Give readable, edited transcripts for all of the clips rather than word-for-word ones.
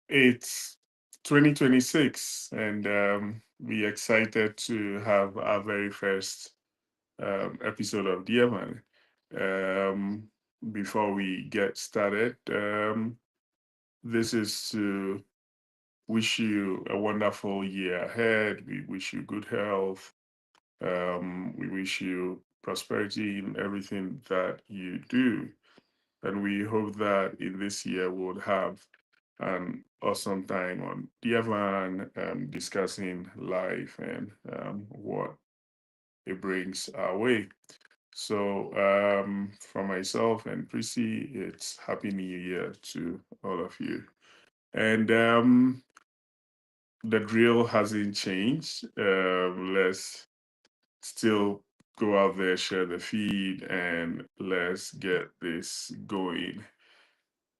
It's 2026, and we excited to have our very first episode of Dear Man. Um, Before we get started, this is to wish you a wonderful year ahead. We wish you good health. We wish you prosperity in everything that you do. And we hope that in this year we'll have an awesome time on Diavan, discussing life and what it brings our way. So, for myself and Prissy, it's Happy New Year to all of you. And the drill hasn't changed. Let's still go out there, share the feed, and let's get this going.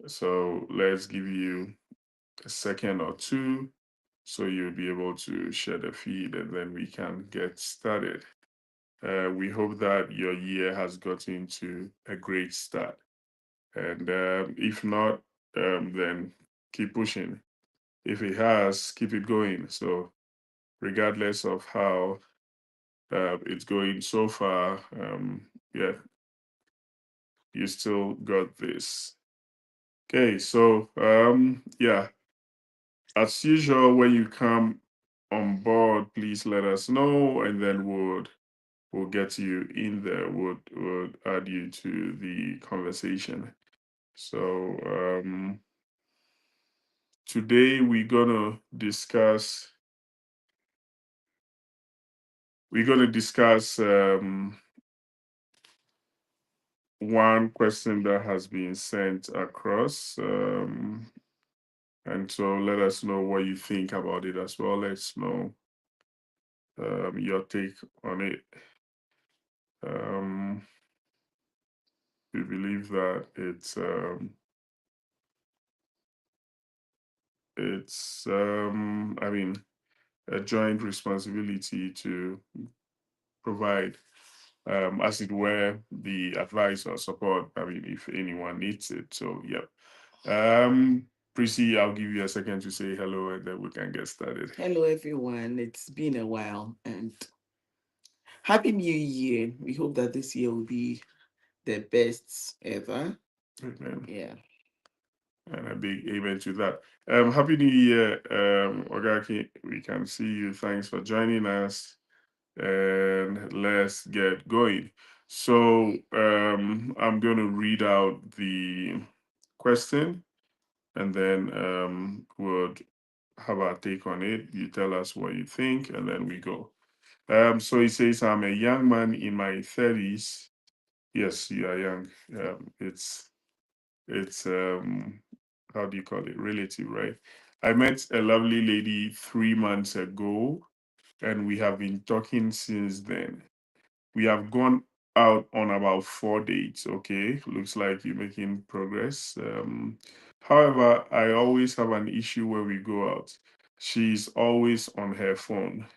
So, let's give you a second or two so you'll be able to share the feed and then we can get started. We hope that your year has gotten to a great start. And if not, then keep pushing. If it has, keep it going. So, regardless of how it's going so far, yeah, you still got this. Okay, so yeah, as usual, when you come on board, please let us know, and then we'll get you in there. We'll add you to the conversation. So today we're gonna discuss one question that has been sent across. And so let us know what you think about it as well. Let's know your take on it. Um, we believe that it's I mean a joint responsibility to provide, as it were, the advice or support. I mean, if anyone needs it. So yeah. Prissy, I'll give you a second to say hello and then we can get started. Hello, everyone. It's been a while and Happy New Year. We hope that this year will be the best ever. Amen. Yeah. And a big amen to that. Happy New Year, Ogaki. We can see you. Thanks for joining us. And let's get going. So I'm going to read out the question and then we'll have our take on it. You tell us what you think, and then we go. So he says, I'm a young man in my 30s. Yes, you are young. It's how do you call it? Relative, right? I met a lovely lady 3 months ago, and we have been talking since then. We have gone out on about 4 dates. Okay, looks like you're making progress. However, I always have an issue when we go out. She's always on her phone.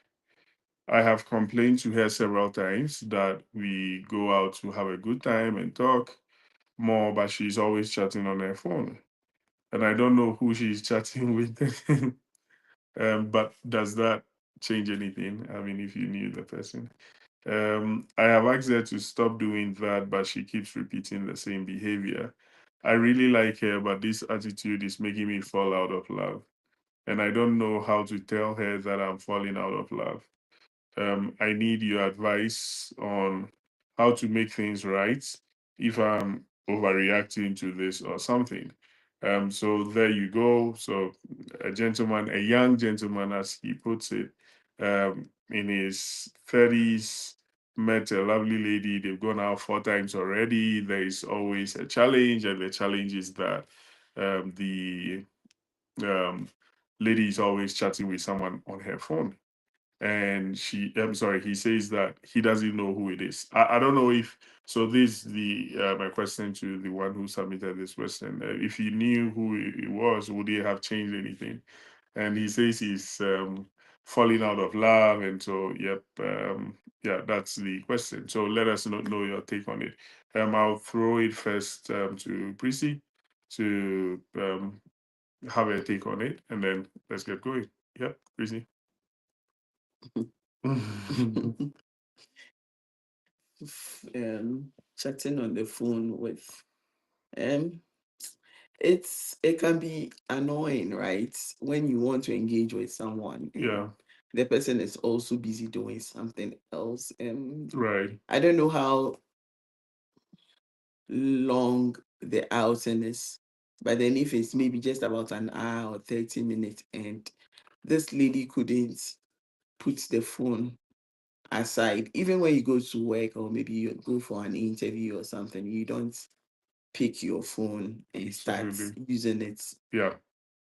I have complained to her several times that we go out to have a good time and talk more, but she's always chatting on her phone. And I don't know who she's chatting with. But does that change anything? I mean, if you knew the person. I have asked her to stop doing that, but she keeps repeating the same behavior. I really like her, but this attitude is making me fall out of love. And I don't know how to tell her that I'm falling out of love. I need your advice on how to make things right if I'm overreacting to this or something. So there you go. So a young gentleman, as he puts it, in his 30s, met a lovely lady. They've gone out 4 times already. There is always a challenge, and the challenge is that the um, lady is always chatting with someone on her phone, and I'm sorry, he says that he doesn't know who it is. I don't know if, so this is the my question to the one who submitted this question. If he knew who it was, would he have changed anything? And he says he's falling out of love, and so yep, yeah, that's the question. So let us know your take on it. I'll throw it first to Prissy to have a take on it, and then let's get going. Yep, Chrissy. Chatting on the phone with um it can be annoying, right? When you want to engage with someone Yeah, and the person is also busy doing something else. right. I don't know how long the outing is, but then if it's maybe just about an hour or 30 minutes and this lady couldn't put the phone aside, even when you go to work or maybe you go for an interview or something, you don't pick your phone and start Absolutely. using it Yeah,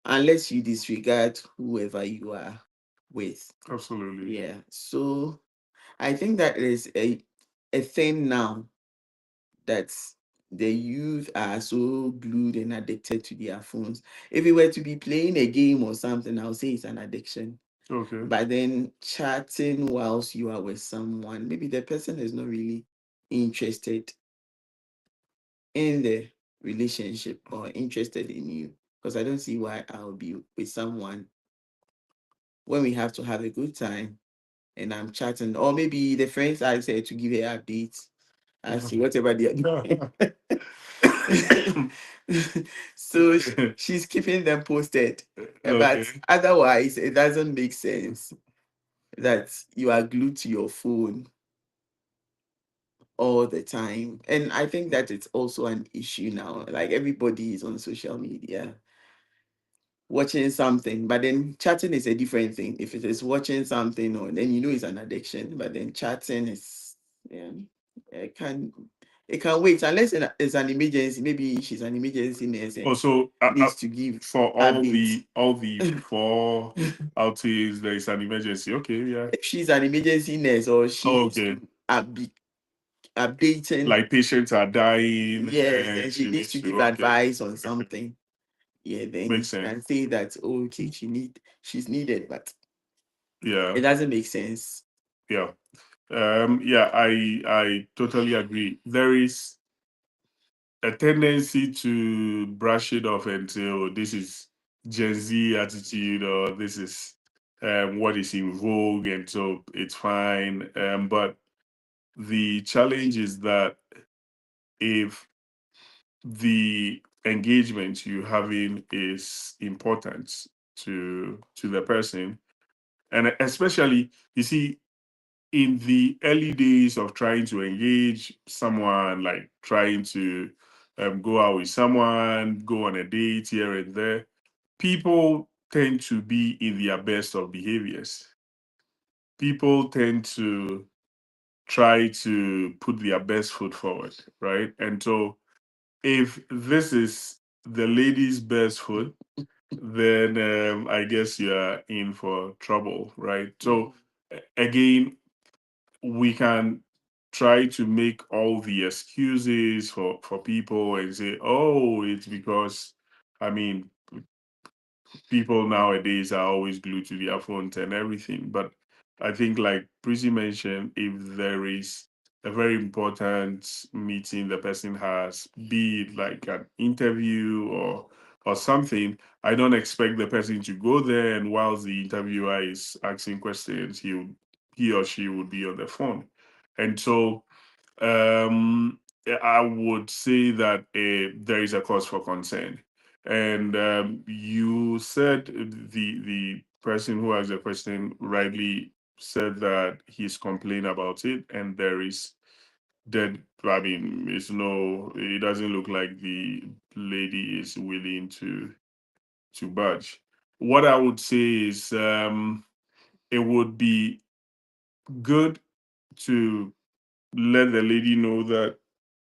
unless you disregard whoever you are with. absolutely. Yeah. So I think that is a thing now that the youth are so glued and addicted to their phones. If we were to be playing a game or something, I'll say it's an addiction. Okay. But then chatting whilst you are with someone, maybe the person is not really interested in the relationship or interested in you. Because I don't see why I'll be with someone when we have to have a good time and I'm chatting. Or maybe the friends I said to give her updates as to whatever they are doing. So she's keeping them posted. But Okay. otherwise, it doesn't make sense that you are glued to your phone all the time. And I think that it's also an issue now. Like everybody is on social media watching something, but then chatting is a different thing. If it is watching something, or then you know it's an addiction, but then chatting is, yeah, it can it can wait unless it's an emergency. Maybe she's an emergency nurse and Also, needs to give for updates. all the four outings, there is an emergency. Okay, yeah. If she's an emergency nurse or she needs Okay. to be updating, Like patients are dying yes, and and she she needs needs to to. give Okay, advice on something. Yeah, then you makes sense. can say that, oh, okay, she's needed, but Yeah, it doesn't make sense. yeah. Yeah, I totally agree. There is a tendency to brush it off and say, "Oh, this is Gen Z attitude," or "This is what is in vogue," and so it's fine. But the challenge is that if the engagement you having is important to the person, and especially, you see, in the early days of trying to engage someone, like trying to go out with someone, go on a date here and there, people tend to be in their best of behaviors. People tend to try to put their best foot forward, right? And so if this is the lady's best foot, then I guess you're in for trouble, right? So again, we can try to make all the excuses for people and say, oh, it's because, I mean, people nowadays are always glued to their phones and everything. But I think, like Prissy mentioned, if there is a very important meeting the person has, be it like an interview or something, I don't expect the person to go there and whilst the interviewer is asking questions, he or she would be on the phone. And so I would say that there is a cause for concern. And you said the person who asked the question rightly said that he's complained about it, and there is dead. I mean, it's no. It doesn't look like the lady is willing to budge. What I would say is, it would be good to let the lady know that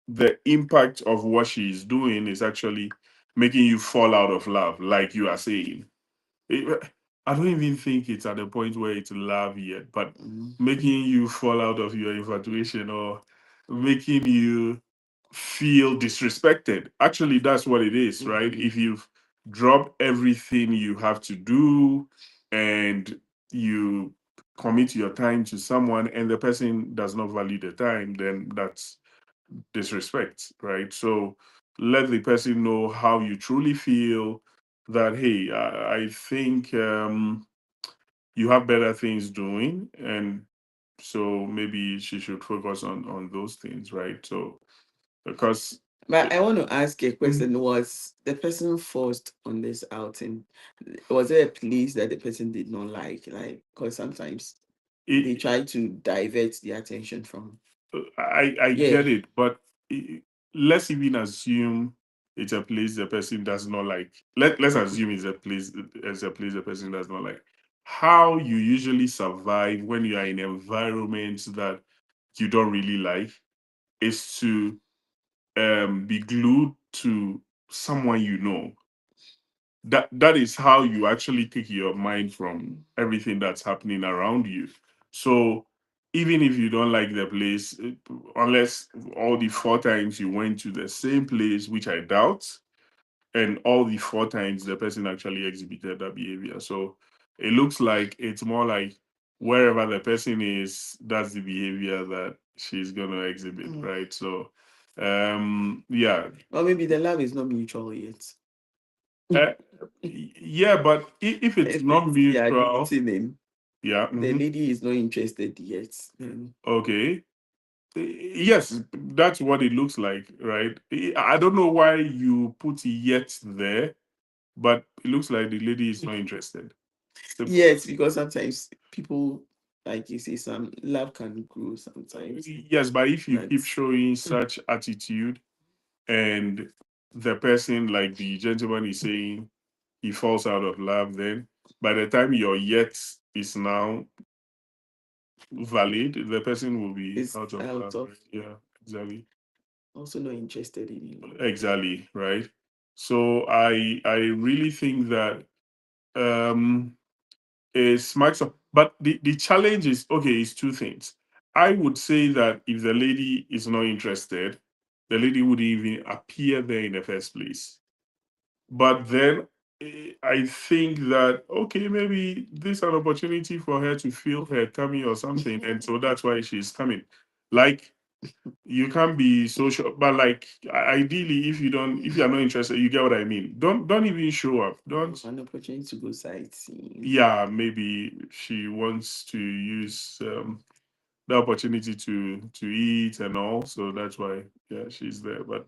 the impact of what she's doing is actually making you fall out of love, like you are saying. I don't even think it's at the point where it's love yet, but Mhm. making you fall out of your infatuation or making you feel disrespected. Actually, that's what it is, right? Mhm. If you've dropped everything you have to do and you commit your time to someone and the person does not value the time, then that's disrespect, right? So let the person know how you truly feel. that, hey, I think you have better things doing, and so maybe she should focus on those things, right? So because But I want to ask a Mhm. question. Was the person forced on this outing? Was there a place that the person did not like? Like, because sometimes they it, try to divert the attention from. I Yeah. get it, but let's even assume it's a place the person does not like. Let's assume it's a place the person does not like. How you usually survive when you are in environments that you don't really like is to be glued to someone you know. That is how you actually take your mind from everything that's happening around you. So even if you don't like the place, unless all the 4 times you went to the same place, which I doubt, and all the 4 times the person actually exhibited that behavior. So it looks like it's more like wherever the person is, that's the behavior that she's gonna exhibit, Mm. right? So yeah. Or maybe the love is not mutual yet. Uh, yeah, but if it's If not it's yeah, mutual, dating, yeah, the lady is not interested yet. Then okay. Yes, that's what it looks like, right? I don't know why you put yet there, but it looks like the lady is not interested. Simple. yes, because sometimes people, like you say, some love can grow sometimes. Yes, but if you But keep showing such attitude and the person, like the gentleman is saying, he falls out of love, then by the time your yet is now valid, the person will be it's out of out love, of right? Yeah, exactly. also not interested anymore. Exactly, right? So I really think that is smacks up, but the challenge is okay, it's two things. I would say that if the lady is not interested, the lady wouldn't even appear there in the first place. But then I think that okay, maybe this is an opportunity for her to feel her tummy or something, and so that's why she's coming. Like you can't be social, but like ideally, if you're not interested, you get what I mean. Don't even show up. Don't. An opportunity to go sightseeing. Yeah, maybe she wants to use the opportunity to eat and all, so that's why yeah she's there. But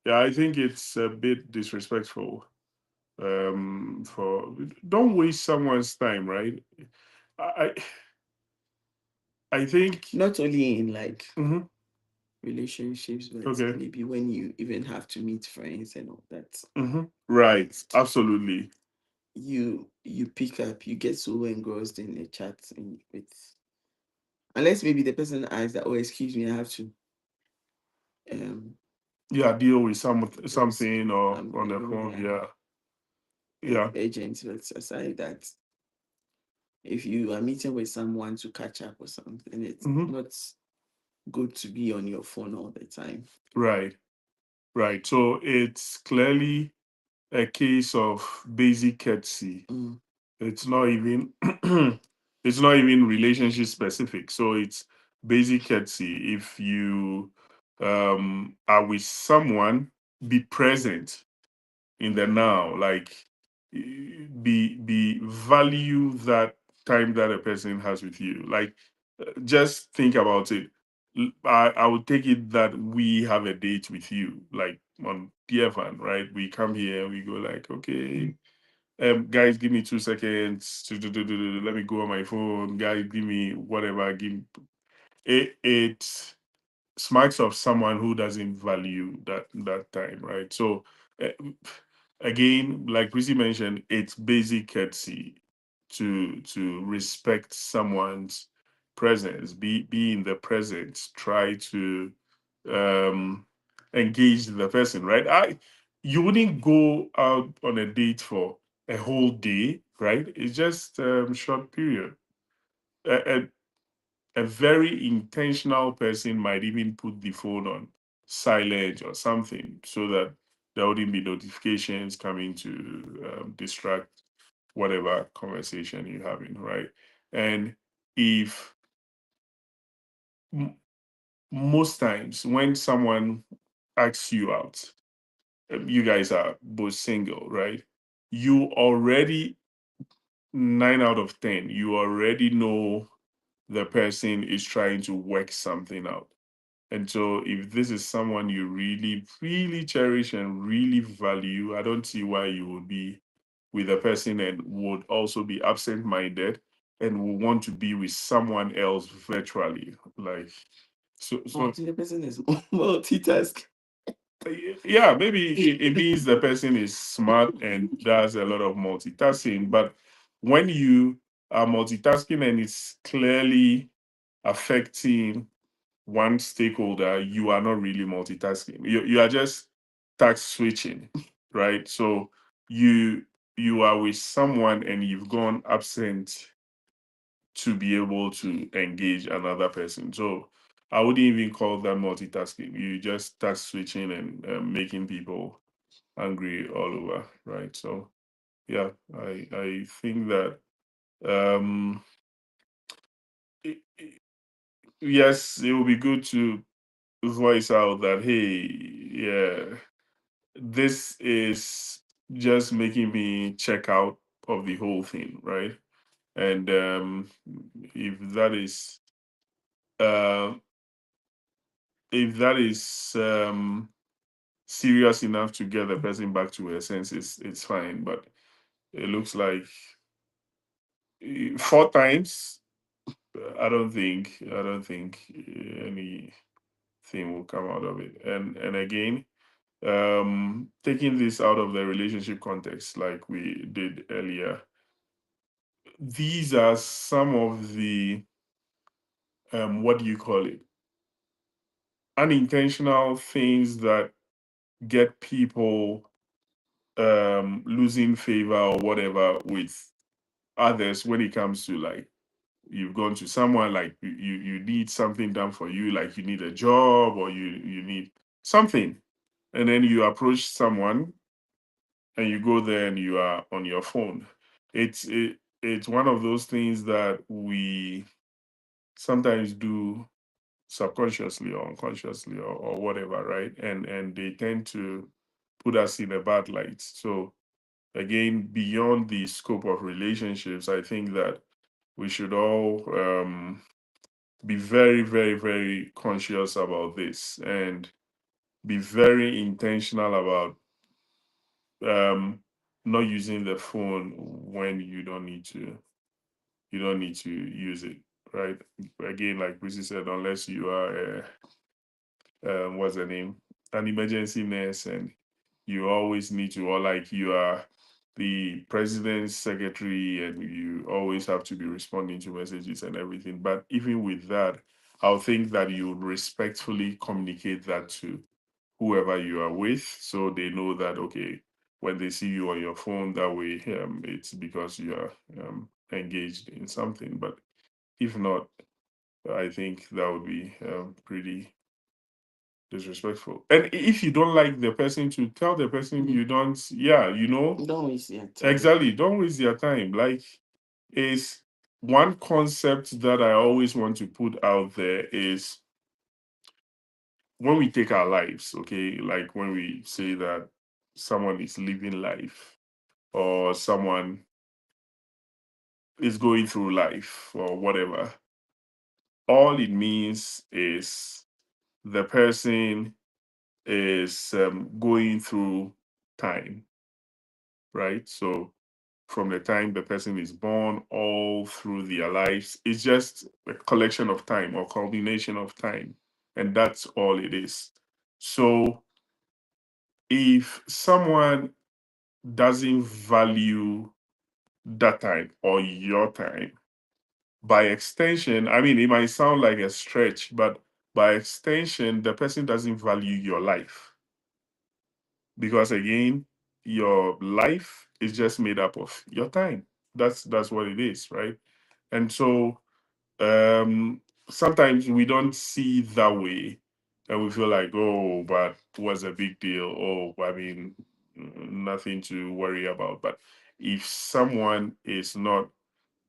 yeah, I think it's a bit disrespectful. For don't waste someone's time, right? I I think. Not only in like Mhm. relationships, but Okay. maybe when you even have to meet friends and all that. Right. Absolutely. You pick up, you get so engrossed in a chat and with unless maybe the person asks that, oh, excuse me, I have to um Yeah, deal with yes, something or I'm on the phone. yeah, Yeah, yeah. urgent. But aside that, if you are meeting with someone to catch up or something, it's Hmm. not good to be on your phone all the time. Right, right. So it's clearly a case of basic courtesy. Mm. It's not even it's not even relationship specific. So it's basic courtesy. If you are with someone, be present in the now, like be value that time that a person has with you, like just think about it. I would take it that we have a date with you, like on DFN, right? We come here, we go like, okay, guys, give me 2 seconds let me go on my phone, guys, give me whatever, give it. It smacks of someone who doesn't value that time, right? So uh, again, like Chrissy mentioned, it's basic courtesy to respect someone's presence, be in the presence, try to um engage the person, right? You wouldn't go out on a date for a whole day, right? It's just short period. A very intentional person might even put the phone on silent or something so that there wouldn't be notifications coming to distract whatever conversation you're having, right? And if m- most times when someone asks you out, you guys are both single, right? you already 9 out of 10, you already know the person is trying to work something out. And so, if this is someone you really, really cherish and really value, I don't see why you would be with a person and would also be absent minded and will want to be with someone else virtually. Like, so The person is multitask. yeah, maybe it means the person is smart and does a lot of multitasking. But when you are multitasking and it's clearly affecting one stakeholder, you are not really multitasking. You are just task switching, right? So you you are with someone and you've gone absent to be able to engage another person. So I wouldn't even call that multitasking. You just task switching and making people angry all over, right? So yeah, I think that um i- i- yes, it would be good to voice out that, hey, yeah, this is just making me check out of the whole thing, right? And if that is uh, if that is serious enough to get the person back to her senses, it's fine. But it looks like 4 times. I don't think anything will come out of it. And again, taking this out of the relationship context, like we did earlier, these are some of the what do you call it? Unintentional things that get people losing favor or whatever with others when it comes to, like, you've gone to someone, like you need something done for you, like you need a job or you need something, and then you approach someone and you go there and you are on your phone. It's one of those things that we sometimes do subconsciously or unconsciously or whatever, right? And they tend to put us in a bad light. So again, beyond the scope of relationships, I think that we should all be very, very, very conscious about this and be very intentional about um, not using the phone when you don't need to use it, right? Again, like Prissy said, unless you are what's the name, an emergency nurse, and you always need to, or like you are the president's secretary and you always have to be responding to messages and everything. But even with that, I'll think that you would respectfully communicate that to whoever you are with, so they know that, okay, when they see you on your phone that way, it's because you are engaged in something. But if not, I think that would be pretty disrespectful. And if you don't like the person, to tell the person you don't, yeah, Don't waste your time. exactly, don't waste your time. Like, is one concept that I always want to put out there is when we take our lives, okay, like when we say that someone is living life or someone is going through life or whatever, all it means is the person is going through time, right? So from the time the person is born all through their lives, it's just a collection of time or combination of time. And that's all it is. So if someone doesn't value that time or your time, by extension, I mean, it might sound like a stretch, but by extension, the person doesn't value your life. Because again, your life is just made up of your time. That's what it is, right? And so sometimes we don't see that way and we feel like, oh, but what's a big deal? Oh, I mean, nothing to worry about. But if someone is not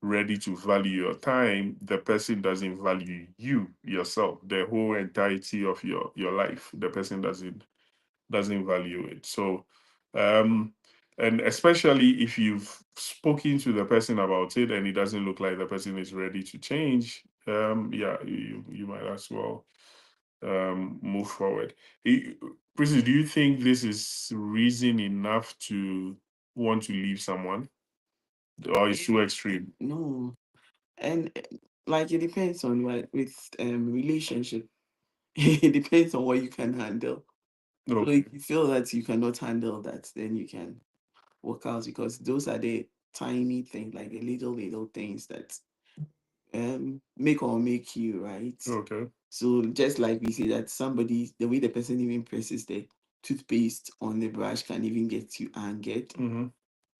ready to value your time, the person doesn't value you yourself, the whole entirety of your life. The person doesn't value it. So, um, And especially if you've spoken to the person about it and it doesn't look like the person is ready to change, yeah, you might as well move forward. Prissy, do you think this is reason enough to want to leave someone, or it's too extreme? No, and like it depends on what with relationship. It depends on what you can handle. So Okay. if you feel that you cannot handle that, then you can work out, because those are the tiny things, like the little things that make or make you, right? Okay. So just like we say that somebody, the way the person even presses the toothpaste on the brush can even get you angered. Mm-hmm.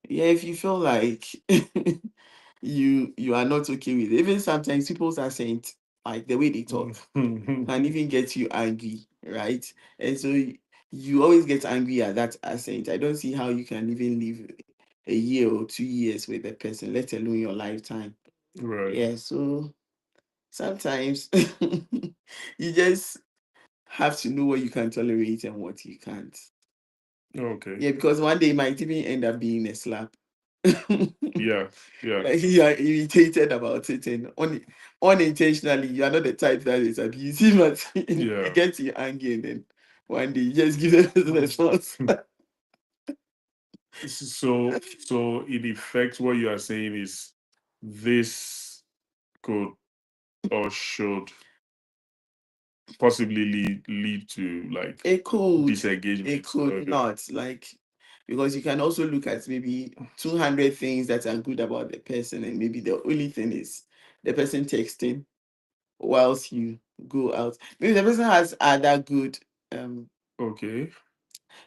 Yeah, if you feel like you are not okay with it, even sometimes people's accent, like the way they talk, can even get you angry, right? And so you always get angry at that accent. I don't see how you can even live a year or 2 years with a person, let alone your lifetime. Right. Yeah, so sometimes you just have to know what you can tolerate and what you can't. Okay. Yeah, because one day it might even end up being a slap. Yeah. Yeah. Like you are irritated about it, and unintentionally you are not the type that is abusive, but it Yeah. gets you angry, and then one day you just give them the response. So in effect, what you are saying is this could or should possibly lead to like It could, it disengagement. could Okay. not, like, because you can also look at maybe 200 things that are good about the person, and maybe the only thing is the person texting whilst you go out. Maybe the person has other good, Okay.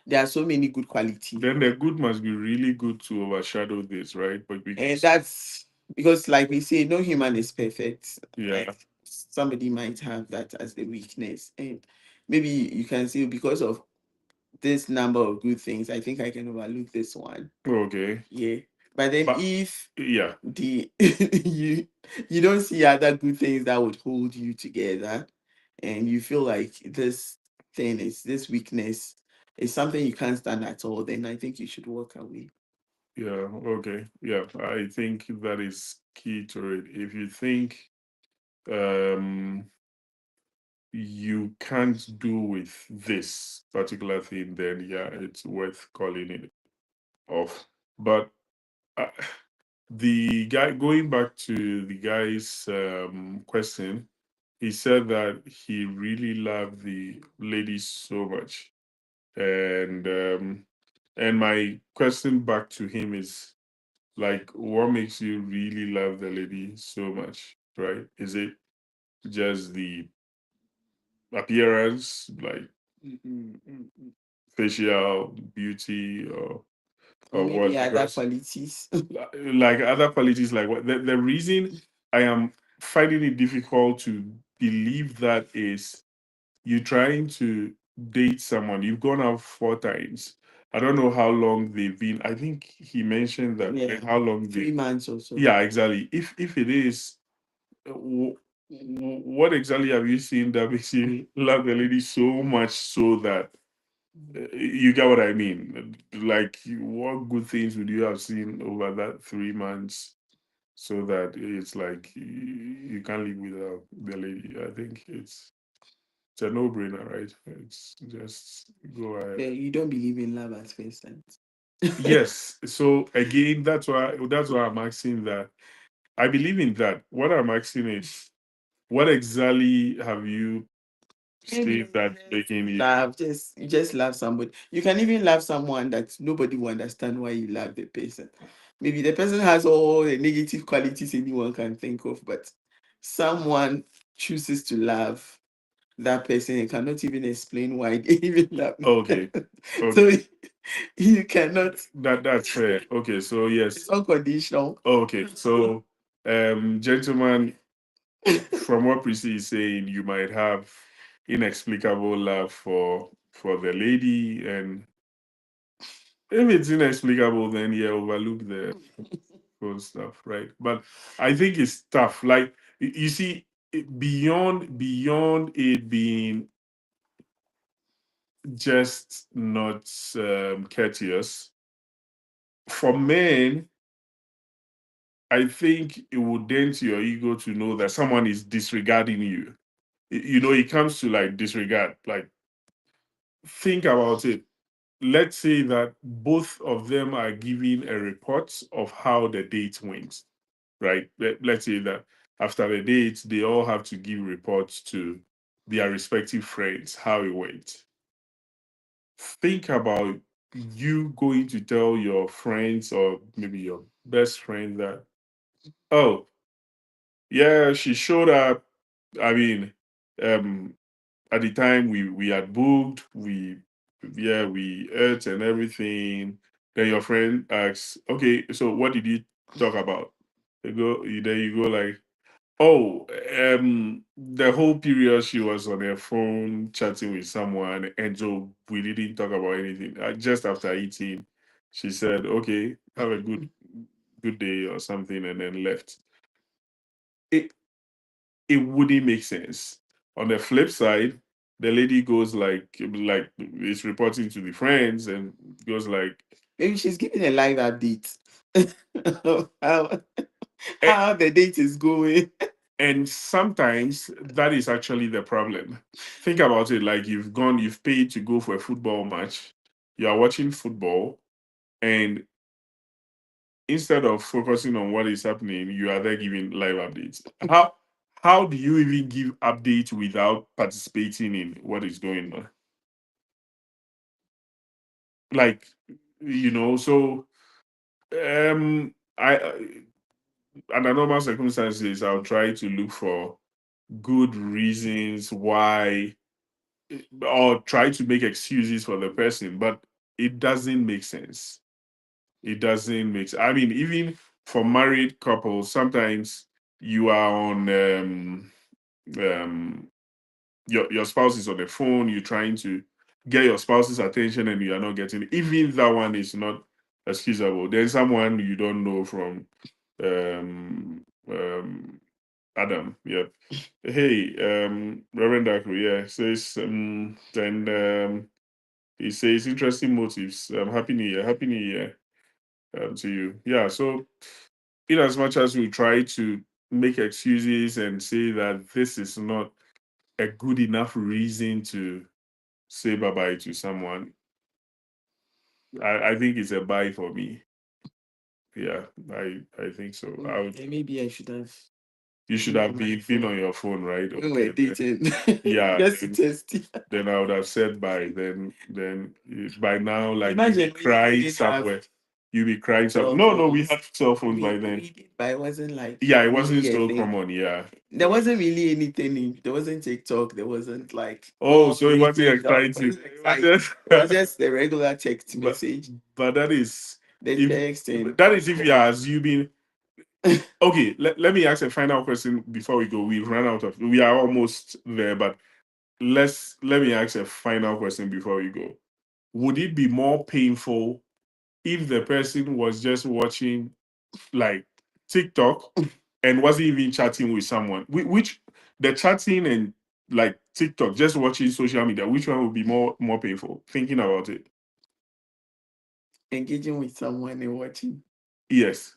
there are so many good qualities. Then the good must be really good to overshadow this, right? But And because that's because, like we say, no human is perfect. yeah, Like somebody might have that as the weakness, and maybe you can say, because of this number of good things, I think I can overlook this one. okay. Yeah. But then But if yeah, the you don't see other good things that would hold you together, and you feel like this weakness is something you can't stand at all, then I think you should walk away. yeah, okay. Yeah. I think that is key to it. If you think um you can't do with this particular thing, then yeah, it's worth calling it off. But uh, the guy, going back to the guy's question, he said that he really loved the lady so much, and my question back to him is like, what makes you really love the lady so much, right? Is it just the appearance, like facial beauty, Or or maybe what? other Because qualities. like other qualities, like what the reason I am finding it difficult to believe that is you trying to date someone, you've gone out 4 times. I don't know how long they've been. I think he mentioned that Yeah, how long they. 3 months or so. Yeah, exactly. If it is, what exactly have you seen that makes you love the lady so much so that you get what I mean? Like, what good things would you have seen over that 3 months so that it's like you can't live without the lady? I think it's a no-brainer, right? It's just go ahead. Yeah, you don't believe in love at first sight. Yes. So again, that's why I'm asking that. I believe in that. What I'm asking is, what exactly have you Maybe seen that making it? you just love somebody. You can even love someone that nobody will understand why you love the person. Maybe the person has all the negative qualities anyone can think of, but someone chooses to love that person and cannot even explain why they even love Okay. them. So Okay. you cannot. That's fair. Okay. So yes. It's unconditional. Okay. So gentlemen, from what Prissy is saying, you might have inexplicable love for the lady, and if it's inexplicable, then yeah, overlook the phone stuff, right? But I think it's tough. Like you see, beyond it being just not courteous, for men, I think it would dent your ego to know that someone is disregarding you. You know, it comes to like disregard. Like, think about it. Let's say that both of them are giving a report of how the date went, right? Let's say that after the date, they all have to give reports to their respective friends how it went. Think about you going to tell your friends or maybe your best friend that, oh, yeah, she showed up. I mean, um, at the time we had booked, we ate and everything. Then your friend asks, okay, so what did you talk about? You go like, oh, the whole period she was on her phone chatting with someone, and so we didn't talk about anything. Just after eating, she said, okay, have a good day or something, and then left. It it wouldn't make sense. On the flip side, the lady goes like is reporting to the friends and goes like, Maybe she's giving a live update of "Eh," how the date is going. and sometimes that is actually the problem. Think about it, like you've paid to go for a football match, you are watching football, and instead of focusing on what is happening, you are there giving live updates. How do you even give updates without participating in what is going on? Like, so I under normal circumstances I'll try to look for good reasons why, or try to make excuses for the person, but it doesn't make sense. It doesn't make I mean, even for married couples, sometimes you are on um your spouse is on the phone, you're trying to get your spouse's attention and you are not getting it. Even that one is not excusable. Then someone you don't know from um Adam, yeah. Hey, Reverend Daku, yeah, says then he says interesting motives. Happy New Year, Happy New Year to you. Yeah, so in as much as we try to make excuses and say that this is not a good enough reason to say bye bye to someone, I think it's a bye for me. Yeah, I think so. I would. Maybe I should have You should been have on my been phone on your phone, right? when we're Okay. dating. Yeah. Just to test it. Then I would have said bye. Then by now, like you be Imagine we crying didn't have somewhere. You be crying somewhere. cell No, we phones. had cell phones by then. We did, but it wasn't like Yeah, it wasn't really a so thing. common. Yeah. There wasn't really anything. There wasn't TikTok. There wasn't like, Oh, so it read wasn't TikTok. It exciting. wasn't It was exciting. just, It was just the regular text but message, but that is the if texting. that is if you are assuming. Okay, let me ask a final question before we go. We've run out of. We are almost there, but let me ask a final question before we go. Would it be more painful if the person was just watching like TikTok and wasn't even chatting with someone? Which the chatting and like TikTok, just watching social media, which one would be more painful? Thinking about it. Engaging with someone and watching. Yes.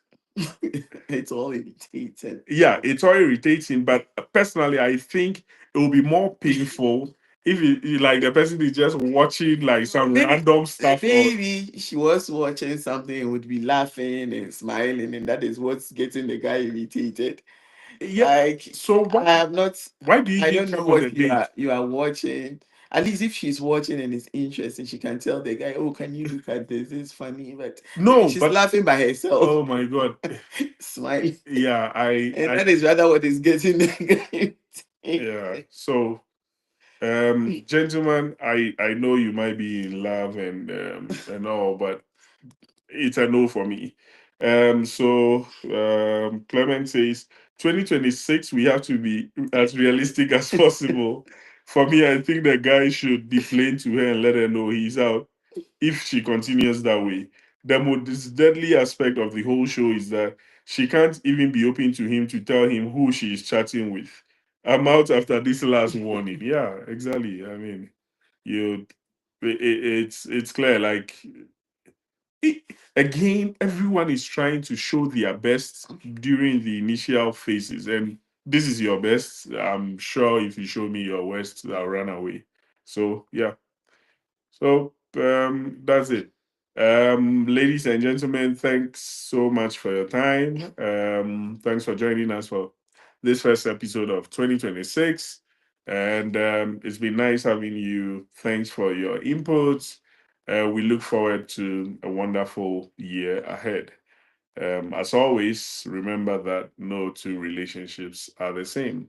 It's all irritating. Yeah, it's all irritating, but personally, I think it will be more painful if like the person is just watching like some random stuff or Maybe she was watching something and would be laughing and smiling, and that is what's getting the guy irritated. yeah. Like, So I have not, why do you I even don't know come on a what date? you are watching. At least if she's watching and it's interesting, she can tell the guy, "Oh, can you look at this? It's funny." But maybe No, she's but laughing by herself, oh my god. smiling, Yeah, and I that is rather what is getting the guy yeah. irritated. So gentlemen, I know you might be in love and all, but it's a no for me. So Clement says 2026 we have to be as realistic as possible. For me, I think the guy should be plain to her and let her know he's out if she continues that way. The most deadly aspect of the whole show is that she can't even be open to him to tell him who she is chatting with. I'm out after this last warning. Yeah, exactly. I mean, you, it's clear. Like again, everyone is trying to show their best during the initial phases, and this is your best. I'm sure if you show me your worst, I'll run away. So yeah. So that's it. Ladies and gentlemen, thanks so much for your time. Thanks for joining us for this first episode of 2026. And it's been nice having you. Thanks for your inputs. We look forward to a wonderful year ahead. As always, remember that no two relationships are the same.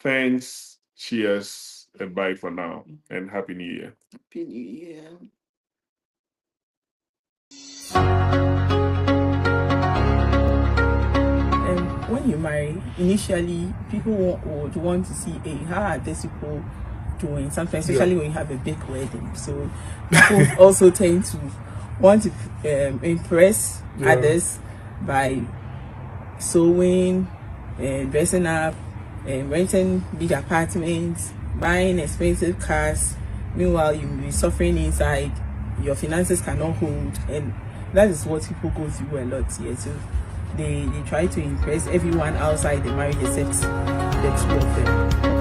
Thanks, cheers, and bye for now, and Happy New Year. Happy New Year. When you marry, initially people would want to see, hey, how are these people doing? Sometimes, especially when you have a big wedding. So people also tend to want to impress others by sewing, dressing up, renting big apartments, buying expensive cars. Meanwhile, you'll be suffering inside. Your finances cannot hold, and that is what people go through a lot here. So they try to impress everyone outside the marriage except the two of them.